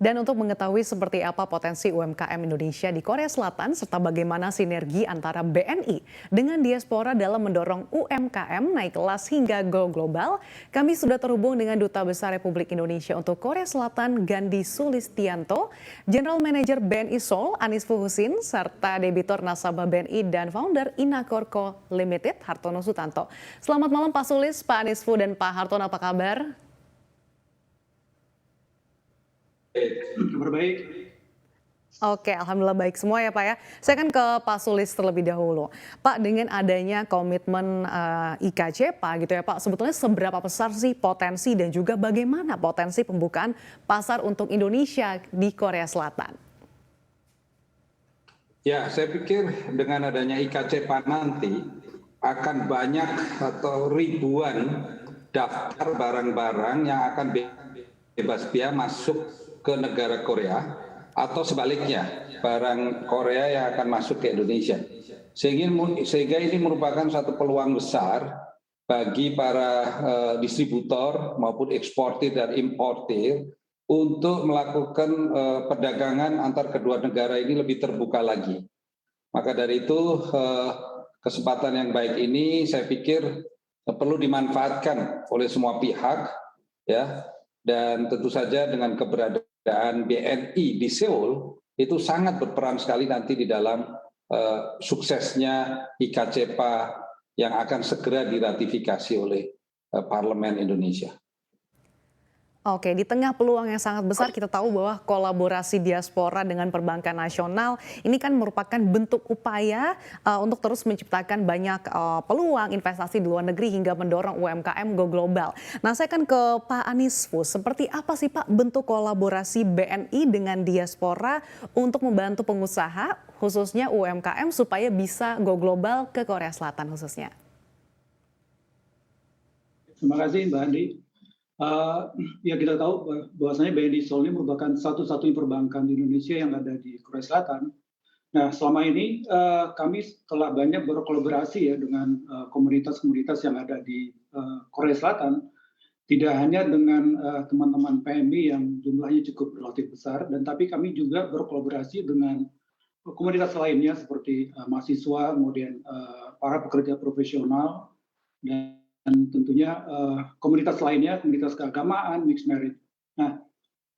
Dan untuk mengetahui seperti apa potensi UMKM Indonesia di Korea Selatan serta bagaimana sinergi antara BNI dengan diaspora dalam mendorong UMKM naik kelas hingga go global, kami sudah terhubung dengan Duta Besar Republik Indonesia untuk Korea Selatan Gandhi Sulistianto, General Manager BNI Seoul Anis Fuhusin, serta debitur nasabah BNI dan founder Inakorko Limited Hartono Sutanto. Selamat malam Pak Sulis, Pak Anisfu dan Pak Hartono, apa kabar? Kabar baik. Oke, alhamdulillah baik semua ya Pak ya. Saya kan ke Pak Sulis terlebih dahulu. Pak, dengan adanya komitmen IKCPA gitu ya Pak, sebetulnya seberapa besar sih potensi dan juga bagaimana potensi pembukaan pasar untuk Indonesia di Korea Selatan? Ya, saya pikir dengan adanya IKCPA nanti akan banyak atau ribuan daftar barang-barang yang akan bebas biaya masuk ke negara Korea atau sebaliknya barang Korea yang akan masuk ke Indonesia. Sehingga ini merupakan satu peluang besar bagi para distributor maupun eksportir dan importir untuk melakukan perdagangan antar kedua negara ini lebih terbuka lagi. Maka dari itu kesempatan yang baik ini saya pikir perlu dimanfaatkan oleh semua pihak ya, dan tentu saja dengan keberadaan BNI di Seoul itu sangat berperan sekali nanti di dalam suksesnya IKCPA yang akan segera diratifikasi oleh Parlemen Indonesia. Oke, di tengah peluang yang sangat besar kita tahu bahwa kolaborasi diaspora dengan perbankan nasional ini kan merupakan bentuk upaya untuk terus menciptakan banyak peluang investasi di luar negeri hingga mendorong UMKM go global. Nah, saya kan ke Pak Anisfu, seperti apa sih Pak bentuk kolaborasi BNI dengan diaspora untuk membantu pengusaha khususnya UMKM supaya bisa go global ke Korea Selatan khususnya? Terima kasih Mbak Andi. Ya kita tahu bahwasanya BNI Seoul ini merupakan satu-satunya perbankan di Indonesia yang ada di Korea Selatan. Nah, selama ini kami telah banyak berkolaborasi ya dengan komunitas-komunitas yang ada di Korea Selatan. Tidak hanya dengan teman-teman PMI yang jumlahnya cukup relatif besar, dan tapi kami juga berkolaborasi dengan komunitas lainnya seperti mahasiswa, kemudian para pekerja profesional, dan tentunya komunitas lainnya, komunitas keagamaan, mixed marriage. Nah,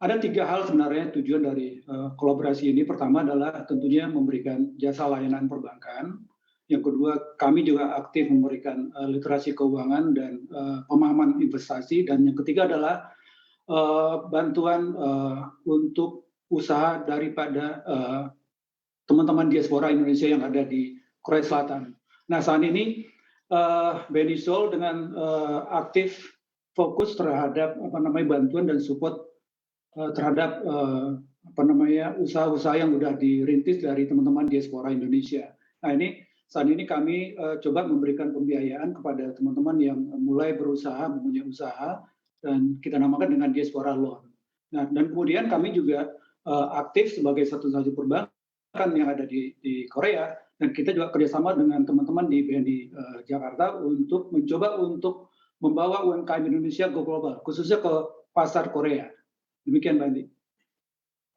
ada 3 hal sebenarnya tujuan dari kolaborasi ini. Pertama adalah tentunya memberikan jasa layanan perbankan. Yang kedua, kami juga aktif memberikan literasi keuangan dan pemahaman investasi. Dan yang ketiga adalah bantuan untuk usaha daripada teman-teman diaspora Indonesia yang ada di Korea Selatan. Nah, saat ini BNI Seoul dengan aktif fokus terhadap bantuan dan support terhadap usaha-usaha yang sudah dirintis dari teman-teman diaspora Indonesia. Nah, saat ini kami coba memberikan pembiayaan kepada teman-teman yang mulai berusaha, mempunyai usaha, dan kita namakan dengan diaspora loan. Nah, dan kemudian kami juga aktif sebagai satu-satunya perbankan yang ada di Korea. Dan kita juga kerjasama dengan teman-teman di BNI Jakarta untuk mencoba untuk membawa UMKM Indonesia go global, khususnya ke pasar Korea. Demikian, Mbak Andi.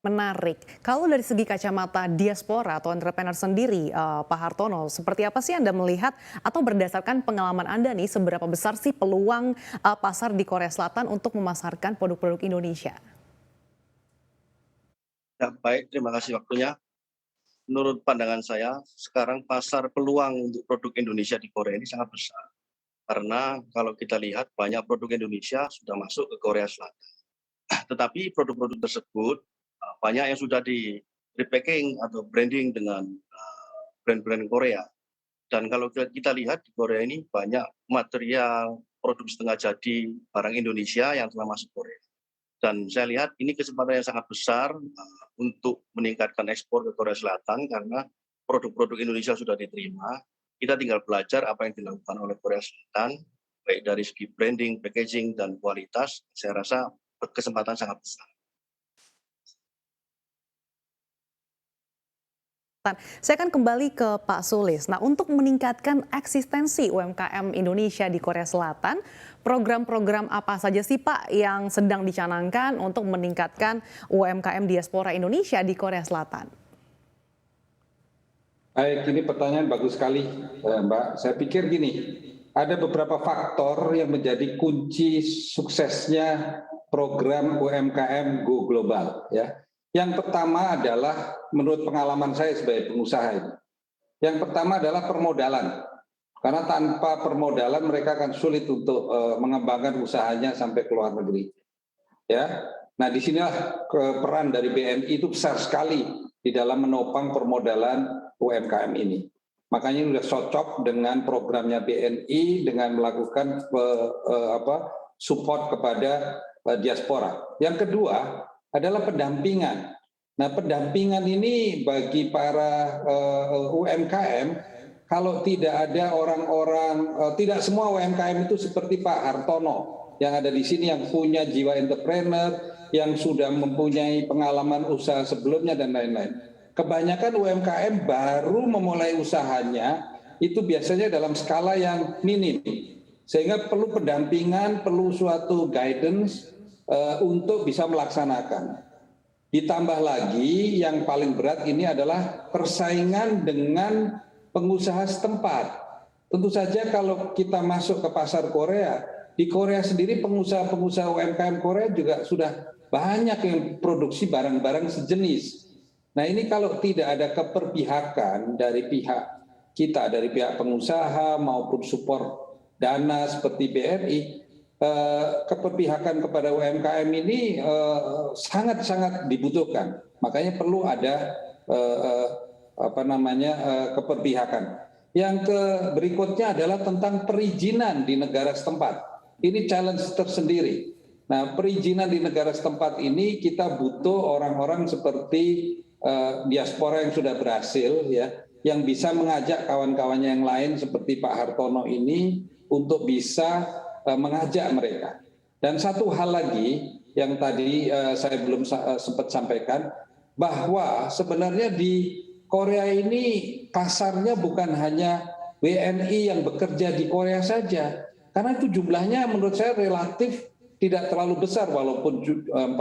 Menarik. Kalau dari segi kacamata diaspora atau entrepreneur sendiri, Pak Hartono, seperti apa sih Anda melihat atau berdasarkan pengalaman Anda nih, seberapa besar sih peluang pasar di Korea Selatan untuk memasarkan produk-produk Indonesia? Ya, baik, terima kasih waktunya. Menurut pandangan saya, sekarang pasar peluang untuk produk Indonesia di Korea ini sangat besar. Karena kalau kita lihat banyak produk Indonesia sudah masuk ke Korea Selatan. Tetapi produk-produk tersebut banyak yang sudah di repacking atau branding dengan brand-brand Korea. Dan kalau kita lihat di Korea ini banyak material produk setengah jadi barang Indonesia yang telah masuk Korea. Dan saya lihat ini kesempatan yang sangat besar untuk meningkatkan ekspor ke Korea Selatan karena produk-produk Indonesia sudah diterima. Kita tinggal belajar apa yang dilakukan oleh Korea Selatan, baik dari segi branding, packaging, dan kualitas. Saya rasa kesempatan sangat besar. Saya akan kembali ke Pak Sulis. Nah, untuk meningkatkan eksistensi UMKM Indonesia di Korea Selatan, program-program apa saja sih Pak yang sedang dicanangkan untuk meningkatkan UMKM diaspora Indonesia di Korea Selatan? Baik, ini pertanyaan bagus sekali, Mbak. Saya pikir gini, ada beberapa faktor yang menjadi kunci suksesnya program UMKM Go Global. Ya. Yang pertama adalah, menurut pengalaman saya sebagai pengusaha ini, yang pertama adalah permodalan. Karena tanpa permodalan mereka akan sulit untuk mengembangkan usahanya sampai ke luar negeri. Ya, nah disinilah peran dari BNI itu besar sekali di dalam menopang permodalan UMKM ini. Makanya ini sudah cocok dengan programnya BNI dengan melakukan support kepada diaspora. Yang kedua adalah pendampingan. Nah, pendampingan ini bagi para UMKM, kalau tidak ada orang-orang, tidak semua UMKM itu seperti Pak Hartono yang ada di sini yang punya jiwa entrepreneur, yang sudah mempunyai pengalaman usaha sebelumnya dan lain-lain. Kebanyakan UMKM baru memulai usahanya itu biasanya dalam skala yang minim, sehingga perlu pendampingan, perlu suatu guidance untuk bisa melaksanakan. Ditambah lagi yang paling berat ini adalah persaingan dengan pengusaha setempat. Tentu saja kalau kita masuk ke pasar Korea, di Korea sendiri pengusaha-pengusaha UMKM Korea juga sudah banyak yang produksi barang-barang sejenis. Nah ini kalau tidak ada keperpihakan dari pihak kita, dari pihak pengusaha maupun support dana seperti BRI, keperpihakan kepada UMKM ini sangat-sangat dibutuhkan. Makanya perlu ada keperpihakan. Yang berikutnya adalah tentang perizinan di negara setempat. Ini challenge tersendiri. Nah, perizinan di negara setempat ini kita butuh orang-orang seperti diaspora yang sudah berhasil, ya, yang bisa mengajak kawan-kawannya yang lain seperti Pak Hartono ini untuk bisa mengajak mereka. Dan satu hal lagi yang tadi saya belum sempat sampaikan, bahwa sebenarnya di Korea ini pasarnya bukan hanya WNI yang bekerja di Korea saja, karena itu jumlahnya menurut saya relatif tidak terlalu besar walaupun 40.000,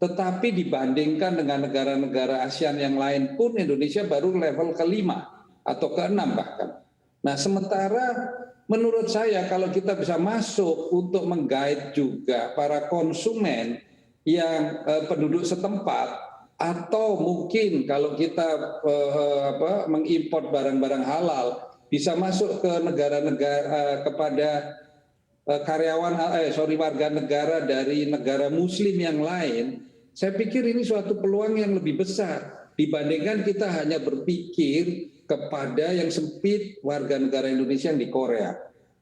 tetapi dibandingkan dengan negara-negara ASEAN yang lain pun Indonesia baru level ke-5 atau ke-6 bahkan. Nah sementara menurut saya kalau kita bisa masuk untuk menggait juga para konsumen yang penduduk setempat, atau mungkin kalau kita mengimpor barang-barang halal bisa masuk ke negara-negara kepada warga negara dari negara Muslim yang lain, saya pikir ini suatu peluang yang lebih besar dibandingkan kita hanya berpikir kepada yang sempit warga negara Indonesia yang di Korea.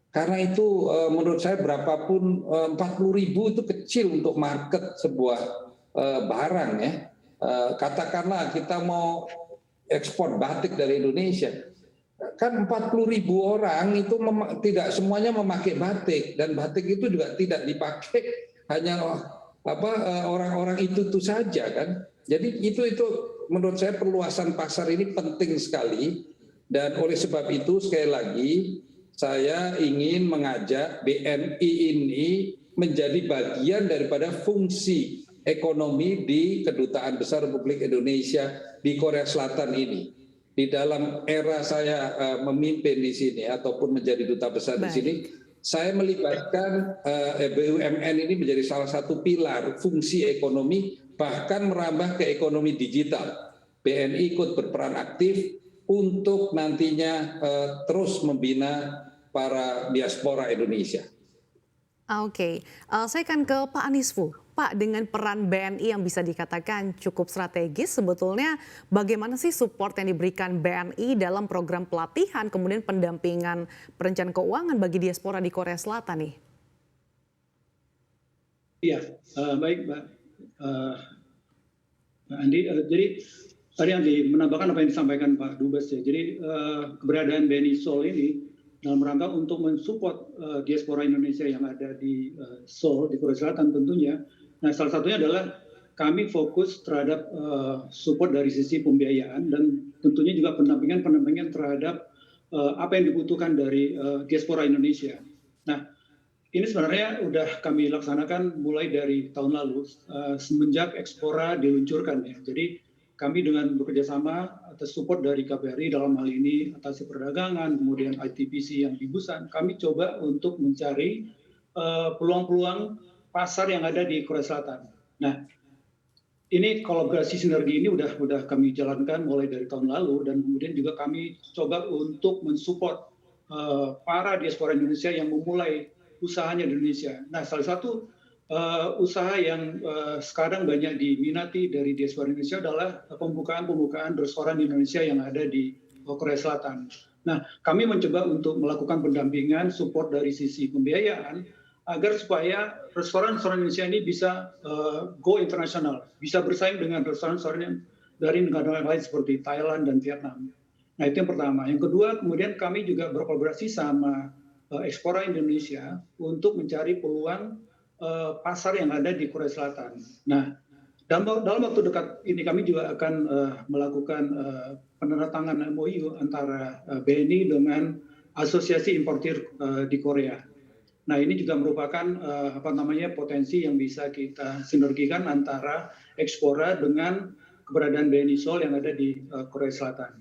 Karena itu menurut saya berapapun 40.000 itu kecil untuk market sebuah barang ya. Katakanlah kita mau ekspor batik dari Indonesia, kan 40.000 orang itu tidak semuanya memakai batik, dan batik itu juga tidak dipakai hanya orang-orang itu saja kan. Jadi itu menurut saya perluasan pasar ini penting sekali, dan oleh sebab itu sekali lagi saya ingin mengajak BNI ini menjadi bagian daripada fungsi ekonomi di Kedutaan Besar Republik Indonesia di Korea Selatan ini. Di dalam era saya memimpin di sini ataupun menjadi duta besar di sini, saya melibatkan BUMN ini menjadi salah satu pilar fungsi ekonomi, bahkan merambah ke ekonomi digital. BNI ikut berperan aktif untuk nantinya terus membina para diaspora Indonesia. Oke, saya akan ke Pak Anisfu. Pak, dengan peran BNI yang bisa dikatakan cukup strategis, sebetulnya bagaimana sih support yang diberikan BNI dalam program pelatihan, kemudian pendampingan perencanaan keuangan bagi diaspora di Korea Selatan nih? Iya, baik Mbak Andi. Jadi tadi yang menambahkan apa yang disampaikan Pak Dubes ya. Jadi keberadaan BNI Seoul ini dalam rangka untuk mensupport diaspora Indonesia yang ada di Seoul, di Korea Selatan tentunya. Nah, salah satunya adalah kami fokus terhadap support dari sisi pembiayaan dan tentunya juga pendampingan terhadap apa yang dibutuhkan dari diaspora Indonesia. Nah, Ini sebenarnya udah kami laksanakan mulai dari tahun lalu, semenjak Ekspora diluncurkan ya. Jadi kami dengan bekerja sama atas support dari KBRI dalam hal ini atasi perdagangan, kemudian ITPC yang di Busan, kami coba untuk mencari peluang-peluang pasar yang ada di Korea Selatan. Nah, ini kolaborasi sinergi ini udah kami jalankan mulai dari tahun lalu, dan kemudian juga kami coba untuk mensupport para diaspora Indonesia yang memulai usahanya di Indonesia. Nah, salah satu usaha yang sekarang banyak diminati dari diaspora Indonesia adalah pembukaan restoran di Indonesia yang ada di Korea Selatan. Nah, kami mencoba untuk melakukan pendampingan, support dari sisi pembiayaan, agar supaya restoran-restoran Indonesia ini bisa go internasional, bisa bersaing dengan restoran-restoran dari negara lain seperti Thailand dan Vietnam. Nah, itu yang pertama. Yang kedua, kemudian kami juga berkolaborasi sama Ekspora Indonesia untuk mencari peluang pasar yang ada di Korea Selatan. Nah, dalam waktu dekat ini kami juga akan melakukan penandatanganan MOU antara BNI dengan Asosiasi Importir di Korea. Nah, ini juga merupakan potensi yang bisa kita sinergikan antara Ekspora dengan keberadaan BNI Seoul yang ada di Korea Selatan.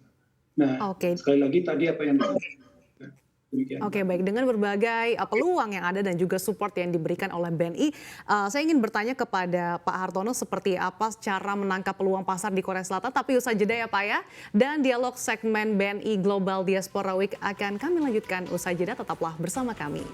Nah, sekali lagi tadi apa yang disampaikan. Demikian. Oke, baik. Dengan berbagai peluang yang ada dan juga support yang diberikan oleh BNI, saya ingin bertanya kepada Pak Hartono seperti apa cara menangkap peluang pasar di Korea Selatan. Tapi usai jeda ya Pak ya. Dan dialog segmen BNI Global Diaspora Week akan kami lanjutkan usai jeda. Tetaplah bersama kami.